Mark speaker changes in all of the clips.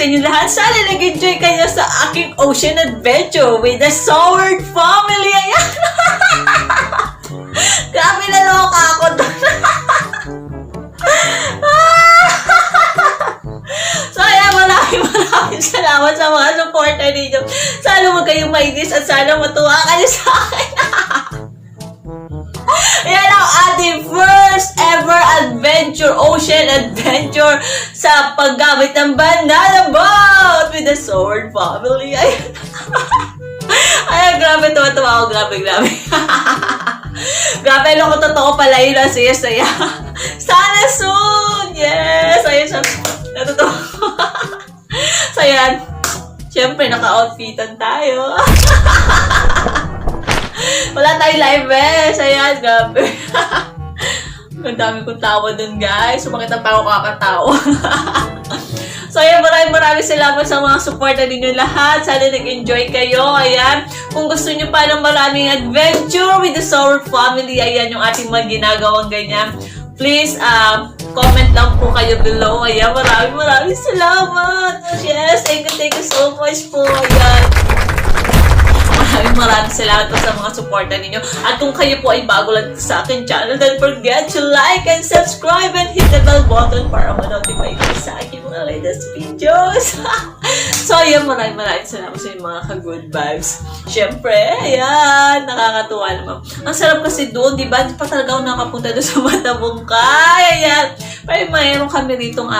Speaker 1: sa inyo lahat. Sana nag-enjoy kayo sa aking ocean adventure with the Sword family. Ayan. Grabe naloka ako doon. So, ayan, maraming salamat sa mga supporter ninyo. Sana huwag kayong mainis at sana matuwa kayo sa akin. Yan ang ating first ever adventure, ocean adventure sa paggamit ng banana boat with the Sword family. Ayan. Ayan, grabe, tuwa-tuwa ako. Grabe. Grabe, alam ko, totoo pala yun. Saya-saya. Sana soon! Yes! Ayun siya. Natutuwa ko. So, yan. Siyempre, naka-outfitan tayo. Wala tayong live eh. So, yan. Grabe. Ang dami kong tawa dun, guys. Sumakit ang tao kakatawa. So, ayan, maraming salamat sa mga supporter ninyo lahat. Sana nag-enjoy kayo. Ayan. Kung gusto nyo pa ng maraming adventure with the Sword family, ayan yung ating mga ginagawang ganyan. Please, comment lang po kayo below. Ayan, maraming salamat. Yes, thank you so much po. Ayan. Maraming salamat po sa mga supporter ninyo. At kung kayo po ay bago lang sa akin channel, don't forget to like and subscribe and hit the bell button para ma-notify kayo sa aking mga latest videos. So, ayan, maraming salamat sa mga ka-good vibes. Siyempre, ayan, nakakatuwa naman. Ang sarap kasi doon, di ba? Di pa talaga ako nakapunta doon sa Matabungkay. Ayan, pero mayroon kami ritong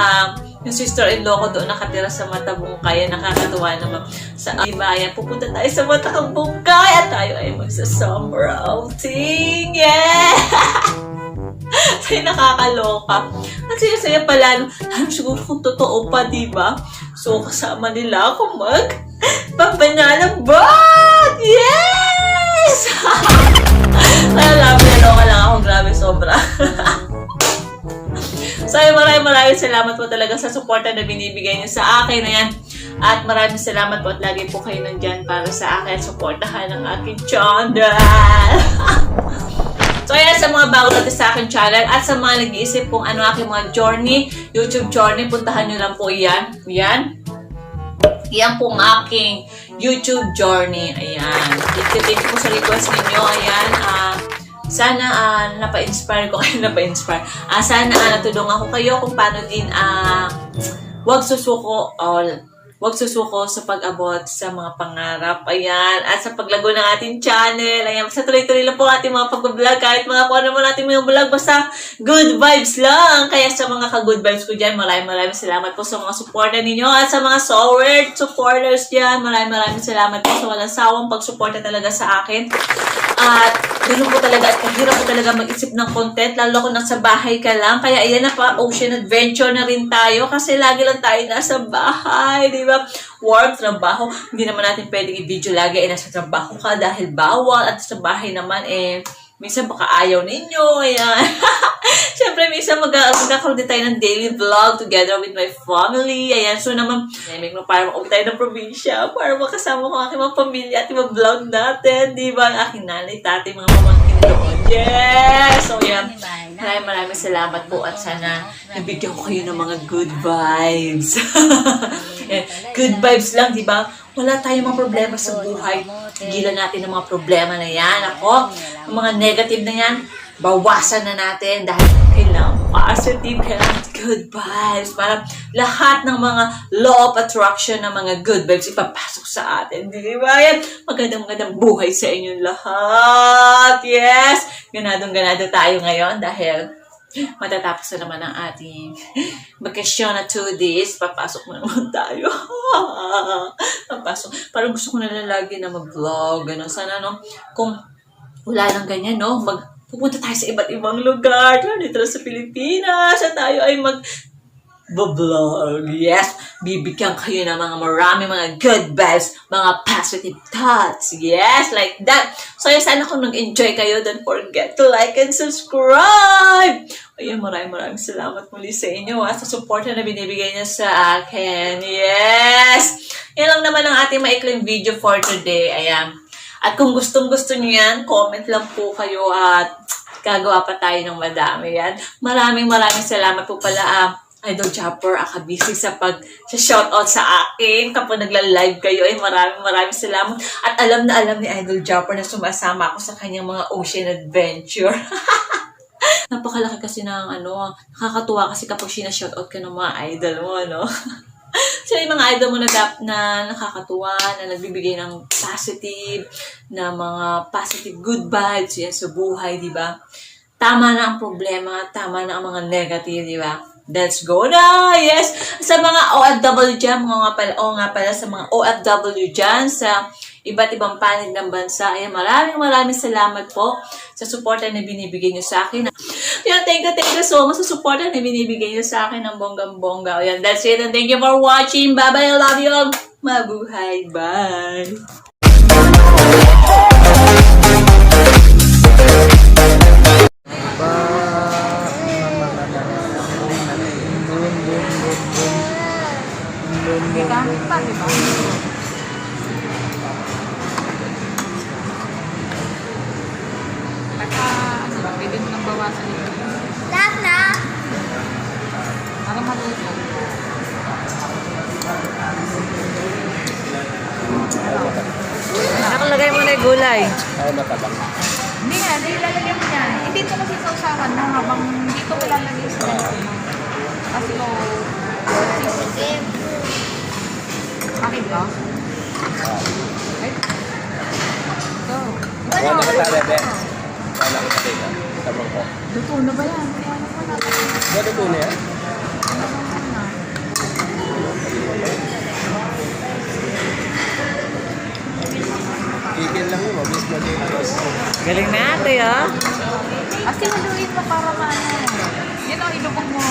Speaker 1: yung sister-in-law ko doon nakatira sa Matabungkay. Nakakatuwa naman. Sa Ibayan, pupunta tayo sa Matabungkay at tayo ay magsa-summer outing. Yeah! Sa'yo nakakaloka. At saya pala, siguro kung totoo pa, diba? So, kasama nila ako pag-banana boat! Yes! Kaya naloka lang ako. Grabe, sobra. So, maraming salamat po talaga sa suporta na binibigay niyo sa akin. Ayan. At maraming salamat po at lagi po kayo nandyan para sa akin at suportahan ang aking channel. So, ayan, sa mga bago natin sa aking channel at sa mga nag-iisip kung ano aking mga journey, YouTube journey, puntahan nyo lang po yan. Yan po ang aking YouTube journey. Ayan. Thank you po sa request ninyo. Ayan. Sana napa-inspire ko kayo, sana natulungan ko kayo kung paano din wag susuko sa pag-abot sa mga pangarap. Ayan. At sa paglago ng ating channel. Ayan. Basta tuloy-tuloy lang po ating mga pag-vlog. Kahit mga kung ano mo natin mga vlog. Basta good vibes lang. Kaya sa mga ka-good vibes ko dyan, maraming salamat po sa mga supporter ninyo. At sa mga Sword supporters dyan, maraming salamat po sa walang sawang pag-suporta talaga sa akin. At ganoon po talaga at kahirap po talaga mag-isip ng content, lalo kung nasa bahay ka lang. Kaya ayan na pa, ocean adventure na rin tayo kasi lagi lang tayo nasa bahay, di ba? Work, trabaho. Hindi naman natin pwedeng i-video lagi nasa trabaho ka dahil bawal. At sa bahay naman, minsan baka ayaw ninyo. Ayan. Siyempre, minsan magkakaroon din tayo ng daily vlog together with my family. Ayan. So naman, para makauwi tayo ng probinsya, para makasama ko ang aking mga pamilya at yung vlog natin. Di ba? Ang aking nanay, tatay, mga mamangkin doon. Yes! So, yan. Maraming salamat po at sana nabigyan ko kayo ng mga good vibes. Good vibes lang, di ba? Wala tayong mga problema sa buhay. Gilan natin ang mga problema na yan. Ako, ang mga negative na yan, bawasan na natin dahil kailangan positive, kailangan good vibes. Para lahat ng mga law of attraction ng mga good vibes ipapasok sa atin. Di ba? Yan, magandang buhay sa inyong lahat. Yes! Ganado tayo ngayon dahil matatapos na naman ang ating bakasyon na 2 days. Papasok na naman tayo. Papasok. Parang gusto ko na lang lagi na mag-vlog. Ganun. Sana, no? Kung wala lang ganyan, no? Pupunta tayo sa iba't ibang lugar. Dito sa Pilipinas. At tayo ay vlog. Yes, bibigyan kayo ng mga good vibes, mga positive thoughts. Yes, like that. So, sana kung nag-enjoy kayo, don't forget to like and subscribe. Ayun, maraming salamat muli sa inyo sa support na binibigay niyo sa akin. Yes! Yan lang naman ang ating maikling video for today. Ayan. At kung gustong-gusto niyo yan, comment lang po kayo at gagawa pa tayo ng madami yan. Maraming salamat po pala Idol Chopper, busy sa pag-shoutout sa akin kapag nagla-live kayo. Ay maraming salamat. At alam na alam ni Idol Chopper na sumasama ako sa kanyang mga ocean adventure. Napakalaki kasi ng nakakatuwa kasi kapag sinashoutout ka ng mga idol mo, no? So, yung mga idol mo na nakakatuwa, na nagbibigay ng positive, na mga positive good vibes yan sa buhay, di ba? Tama na ang problema, tama na ang mga negative, di ba? Let's go na! Yes! Sa mga OFW dyan, nga pala, sa mga OFW dyan, sa iba't ibang panig ng bansa, ay maraming salamat po sa suporta na binibigay nyo sa akin. Yan, thank you so much sa suporta na binibigay nyo sa akin ng bonggang-bongga. Yan, that's it, and thank you for watching. Bye-bye, I love you all. Mabuhay, bye!
Speaker 2: Gamit pa, di ba? Pwede mo nang bawasan ito.
Speaker 3: Lahat na!
Speaker 2: Para maluto.
Speaker 1: Nakalagay mo na yung gulay.
Speaker 4: Ay, matabang.
Speaker 2: Hindi nga, di ilalagay mo yan. Hindi ito kasi sausawan mo habang dito ko lalagay sa ganito mo. Kasi ko,
Speaker 3: Sige.
Speaker 2: akin ba? Ay. Ito.
Speaker 4: Wala na ka sa bebe. Wala ka sa bebe. Sabang ko.
Speaker 2: Luto na ba yan? Ano pa natin?
Speaker 4: Wala ito na yan? Kikil lang yun. Mabilis na din.
Speaker 1: Galing na ate, ah.
Speaker 2: Kasi maluin mo para maano. Yan ang ilubog mo.